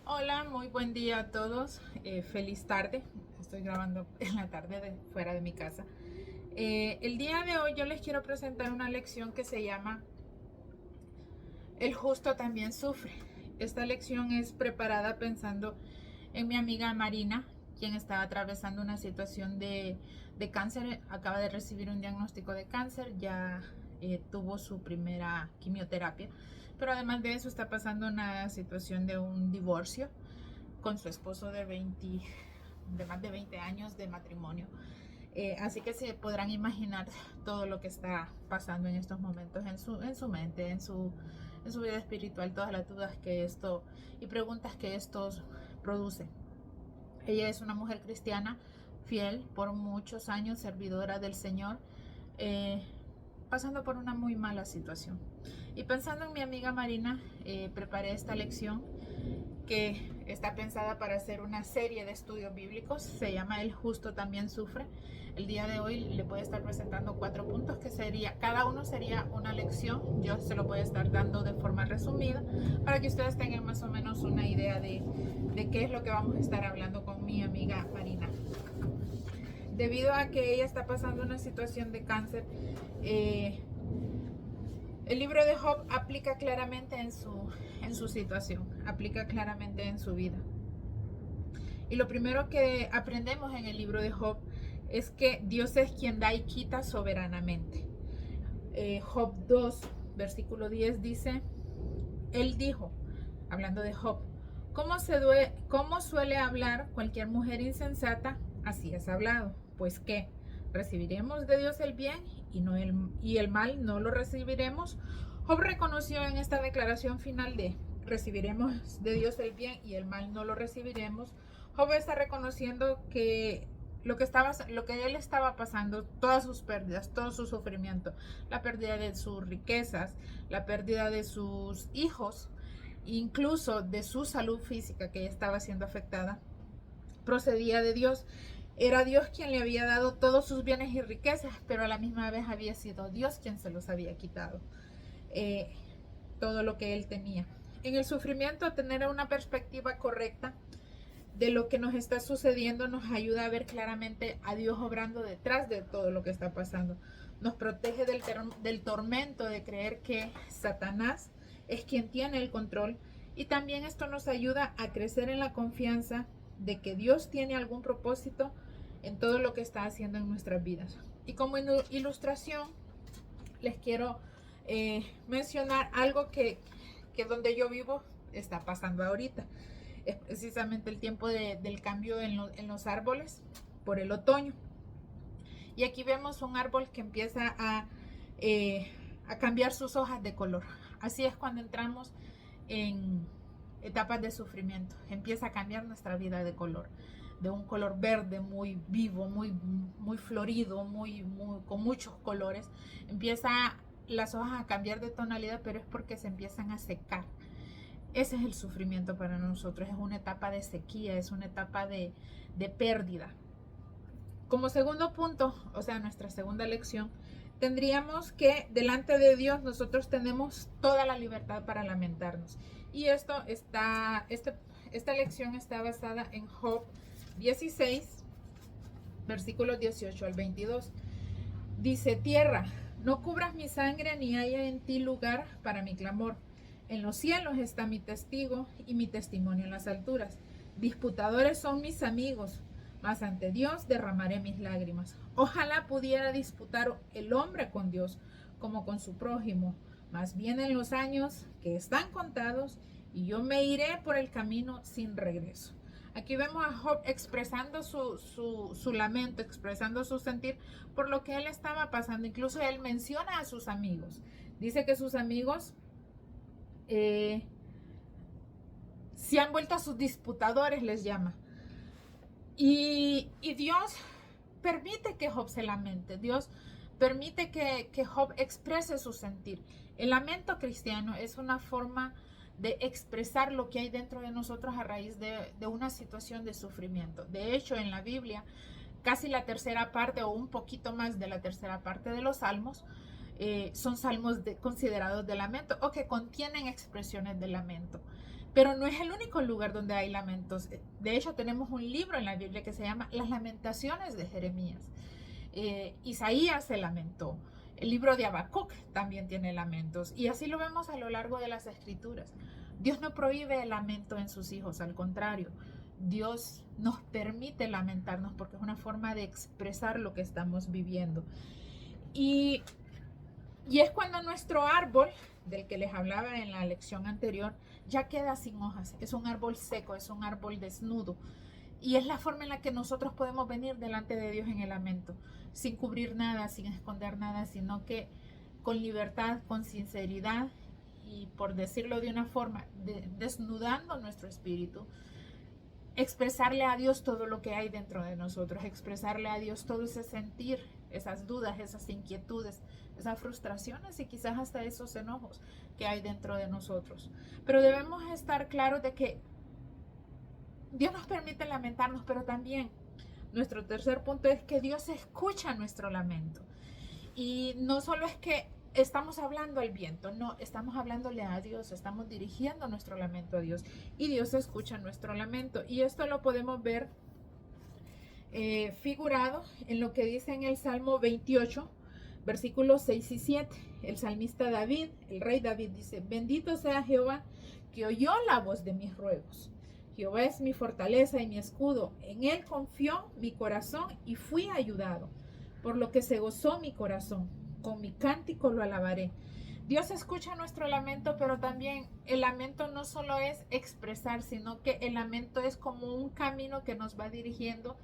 Hola, muy buen día a todos. Feliz tarde. Estoy grabando en la tarde fuera de mi casa. El día de hoy yo les quiero presentar una lección que se llama El justo también sufre. Esta lección es preparada pensando en mi amiga Marina, quien está atravesando una situación de cáncer. Acaba de recibir un diagnóstico de cáncer, ya tuvo su primera quimioterapia, pero además de eso está pasando una situación de un divorcio con su esposo de más de 20 años de matrimonio. Así que se podrán imaginar todo lo que está pasando en estos momentos en su mente, en su vida espiritual, todas las dudas que esto y preguntas que esto produce. Ella es una mujer cristiana, fiel por muchos años, servidora del Señor, eh, pasando por una muy mala situación. Y pensando en mi amiga Marina, preparé esta lección que está pensada para hacer una serie de estudios bíblicos. Se llama El justo también sufre. El día de hoy le voy a estar presentando 4 puntos que cada uno sería una lección. Yo se lo voy a estar dando de forma resumida para que ustedes tengan más o menos una idea de qué es lo que vamos a estar hablando con mi amiga Marina. Debido a que ella está pasando una situación de cáncer, el libro de Job aplica claramente en su situación, aplica claramente en su vida. Y lo primero que aprendemos en el libro de Job es que Dios es quien da y quita soberanamente. Job 2, versículo 10 dice, Él dijo, hablando de Job, ¿cómo suele hablar cualquier mujer insensata? Así has hablado. Pues ¿qué? ¿Recibiremos de Dios el bien y el mal no lo recibiremos? Job reconoció en esta declaración final de recibiremos de Dios el bien y el mal no lo recibiremos. Job está reconociendo que lo que él estaba pasando, todas sus pérdidas, todo su sufrimiento, la pérdida de sus riquezas, la pérdida de sus hijos, incluso de su salud física que estaba siendo afectada, procedía de Dios. Era Dios quien le había dado todos sus bienes y riquezas, pero a la misma vez había sido Dios quien se los había quitado, eh, todo lo que él tenía. En el sufrimiento, tener una perspectiva correcta de lo que nos está sucediendo nos ayuda a ver claramente a Dios obrando detrás de todo lo que está pasando. Nos protege del tormento de creer que Satanás es quien tiene el control, y también esto nos ayuda a crecer en la confianza de que Dios tiene algún propósito en todo lo que está haciendo en nuestras vidas. Y como ilustración les quiero mencionar algo que donde yo vivo está pasando ahorita. Es precisamente el tiempo del cambio en los árboles por el otoño. Y aquí vemos un árbol que empieza a cambiar sus hojas de color. Así es cuando entramos en etapas de sufrimiento. Empieza a cambiar nuestra vida de color, de un color verde muy vivo, muy florido, con muchos colores. Empieza las hojas a cambiar de tonalidad, pero es porque se empiezan a secar. Ese es el sufrimiento para nosotros, es una etapa de sequía, es una etapa de pérdida. Como segundo punto, o sea, nuestra segunda lección, tendríamos que delante de Dios nosotros tenemos toda la libertad para lamentarnos. Y esta lección está basada en Job 16, versículos 18 al 22. Dice, tierra, no cubras mi sangre ni haya en ti lugar para mi clamor. En los cielos está mi testigo y mi testimonio en las alturas. Disputadores son mis amigos, mas ante Dios derramaré mis lágrimas. Ojalá pudiera disputar el hombre con Dios como con su prójimo, mas vienen los años que están contados y yo me iré por el camino sin regreso. Aquí vemos a Job expresando su lamento, expresando su sentir por lo que él estaba pasando. Incluso él menciona a sus amigos. Dice que sus amigos se han vuelto a sus disputadores, les llama. Y Dios permite que Job se lamente. Dios permite que Job exprese su sentir. El lamento cristiano es una forma de expresar lo que hay dentro de nosotros a raíz de una situación de sufrimiento. De hecho, en la Biblia, casi la tercera parte o un poquito más de la tercera parte de los salmos son salmos considerados de lamento o que contienen expresiones de lamento. Pero no es el único lugar donde hay lamentos. De hecho, tenemos un libro en la Biblia que se llama Las Lamentaciones de Jeremías. Isaías se lamentó. El libro de Habacuc también tiene lamentos. Y así lo vemos a lo largo de las escrituras. Dios no prohíbe el lamento en sus hijos, al contrario. Dios nos permite lamentarnos porque es una forma de expresar lo que estamos viviendo. Y es cuando nuestro árbol, del que les hablaba en la lección anterior, ya queda sin hojas. Es un árbol seco, es un árbol desnudo. Y es la forma en la que nosotros podemos venir delante de Dios en el lamento, sin cubrir nada, sin esconder nada, sino que con libertad, con sinceridad y, por decirlo de una forma, desnudando nuestro espíritu, expresarle a Dios todo lo que hay dentro de nosotros, expresarle a Dios todo ese sentir, esas dudas, esas inquietudes, esas frustraciones y quizás hasta esos enojos que hay dentro de nosotros. Pero debemos estar claros de que Dios nos permite lamentarnos, pero también nuestro tercer punto es que Dios escucha nuestro lamento. Y no solo es que estamos hablando al viento, no, estamos hablándole a Dios, estamos dirigiendo nuestro lamento a Dios y Dios escucha nuestro lamento. Y esto lo podemos ver figurado en lo que dice en el Salmo 28, versículos 6 y 7. El salmista David, el rey David dice: bendito sea Jehová, que oyó la voz de mis ruegos. Jehová es mi fortaleza y mi escudo, en él confió mi corazón y fui ayudado, por lo que se gozó mi corazón, con mi cántico lo alabaré. Dios escucha nuestro lamento, pero también el lamento no solo es expresar, sino que el lamento es como un camino que nos va dirigiendo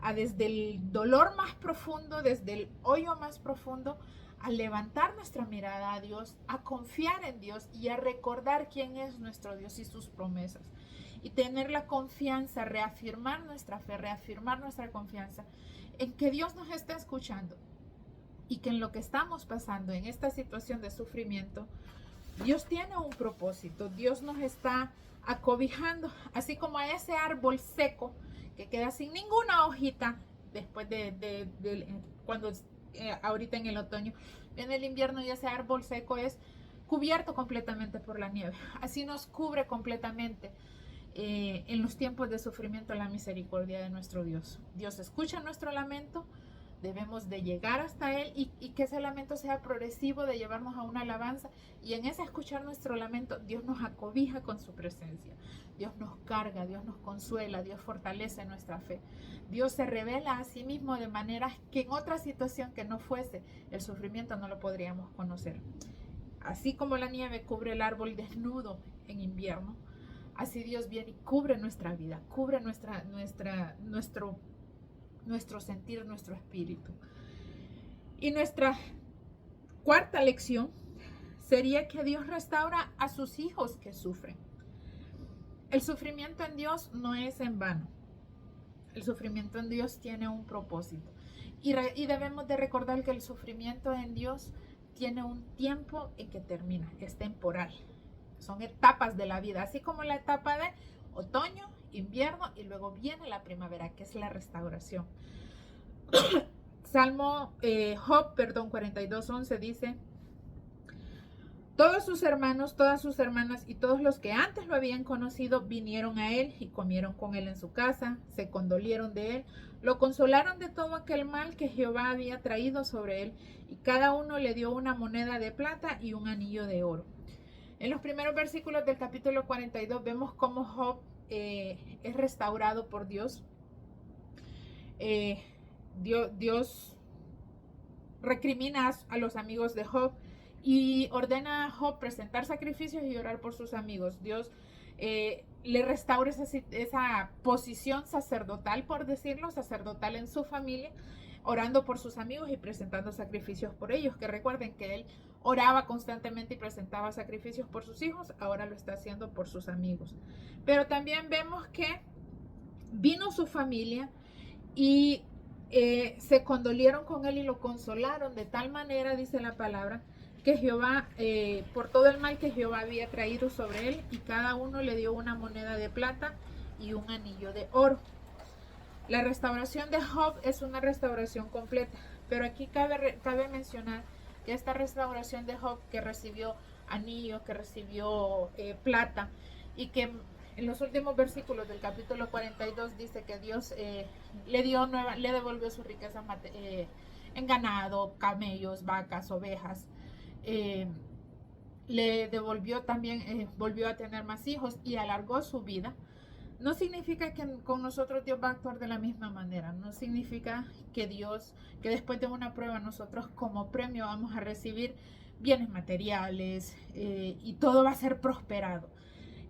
a, desde el dolor más profundo, desde el hoyo más profundo, a levantar nuestra mirada a Dios, a confiar en Dios y a recordar quién es nuestro Dios y sus promesas. Y tener la confianza, reafirmar nuestra fe, reafirmar nuestra confianza en que Dios nos está escuchando y que en lo que estamos pasando, en esta situación de sufrimiento, Dios tiene un propósito. Dios nos está acobijando, así como a ese árbol seco que queda sin ninguna hojita después de cuando ahorita en el otoño, en el invierno, y ese árbol seco es cubierto completamente por la nieve. Así nos cubre completamente en los tiempos de sufrimiento la misericordia de nuestro Dios. Dios escucha nuestro lamento, debemos de llegar hasta Él y que ese lamento sea progresivo, de llevarnos a una alabanza, y en ese escuchar nuestro lamento Dios nos acobija con su presencia, Dios nos carga, Dios nos consuela, Dios fortalece nuestra fe, Dios se revela a sí mismo de maneras que en otra situación que no fuese el sufrimiento no lo podríamos conocer. Así como la nieve cubre el árbol desnudo en invierno, así Dios viene y cubre nuestra vida, cubre nuestro sentir, nuestro espíritu. Y nuestra cuarta lección sería que Dios restaura a sus hijos que sufren. El sufrimiento en Dios no es en vano. El sufrimiento en Dios tiene un propósito. Y debemos de recordar que el sufrimiento en Dios tiene un tiempo en que termina, es temporal. Son etapas de la vida, así como la etapa de otoño, invierno y luego viene la primavera, que es la restauración. Job 42:11 dice: todos sus hermanos, todas sus hermanas y todos los que antes lo habían conocido vinieron a él y comieron con él en su casa, se condolieron de él, lo consolaron de todo aquel mal que Jehová había traído sobre él, y cada uno le dio una moneda de plata y un anillo de oro. En los primeros versículos del capítulo 42 vemos cómo Job es restaurado por Dios. Dios recrimina a los amigos de Job y ordena a Job presentar sacrificios y orar por sus amigos. Dios le restaura esa posición sacerdotal, por decirlo, sacerdotal en su familia, orando por sus amigos y presentando sacrificios por ellos, que recuerden que él oraba constantemente y presentaba sacrificios por sus hijos, ahora lo está haciendo por sus amigos. Pero también vemos que vino su familia y se condolieron con él y lo consolaron de tal manera, dice la palabra, que Jehová, por todo el mal que Jehová había traído sobre él, y cada uno le dio una moneda de plata y un anillo de oro. La restauración de Job es una restauración completa, pero aquí cabe mencionar que esta restauración de Job, que recibió anillo, que recibió plata y que en los últimos versículos del capítulo 42 dice que Dios le devolvió su riqueza en ganado, camellos, vacas, ovejas. Le devolvió también, volvió a tener más hijos y alargó su vida. No significa que con nosotros Dios va a actuar de la misma manera. No significa que que después de una prueba nosotros como premio vamos a recibir bienes materiales y todo va a ser prosperado.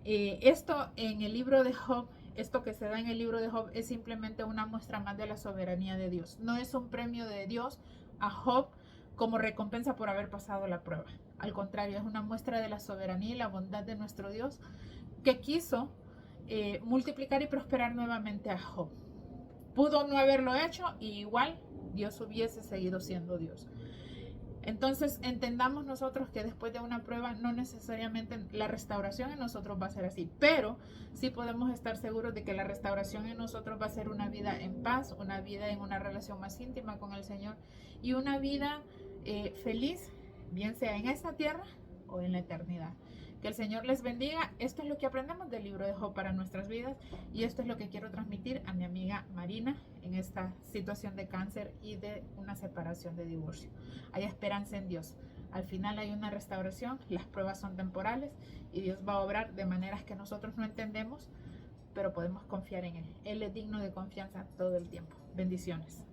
Esto en el libro de Job, esto que se da en el libro de Job es simplemente una muestra más de la soberanía de Dios. No es un premio de Dios a Job como recompensa por haber pasado la prueba. Al contrario, es una muestra de la soberanía y la bondad de nuestro Dios que quiso multiplicar y prosperar nuevamente a Job. Pudo no haberlo hecho y igual Dios hubiese seguido siendo Dios. Entonces entendamos nosotros que después de una prueba no necesariamente la restauración en nosotros va a ser así, pero sí podemos estar seguros de que la restauración en nosotros va a ser una vida en paz, una vida en una relación más íntima con el Señor y una vida feliz, bien sea en esta tierra o en la eternidad. Que el Señor les bendiga. Esto es lo que aprendemos del libro de Job para nuestras vidas y esto es lo que quiero transmitir a mi amiga Marina en esta situación de cáncer y de una separación de divorcio. Hay esperanza en Dios. Al final hay una restauración, las pruebas son temporales y Dios va a obrar de maneras que nosotros no entendemos, pero podemos confiar en Él. Él es digno de confianza todo el tiempo. Bendiciones.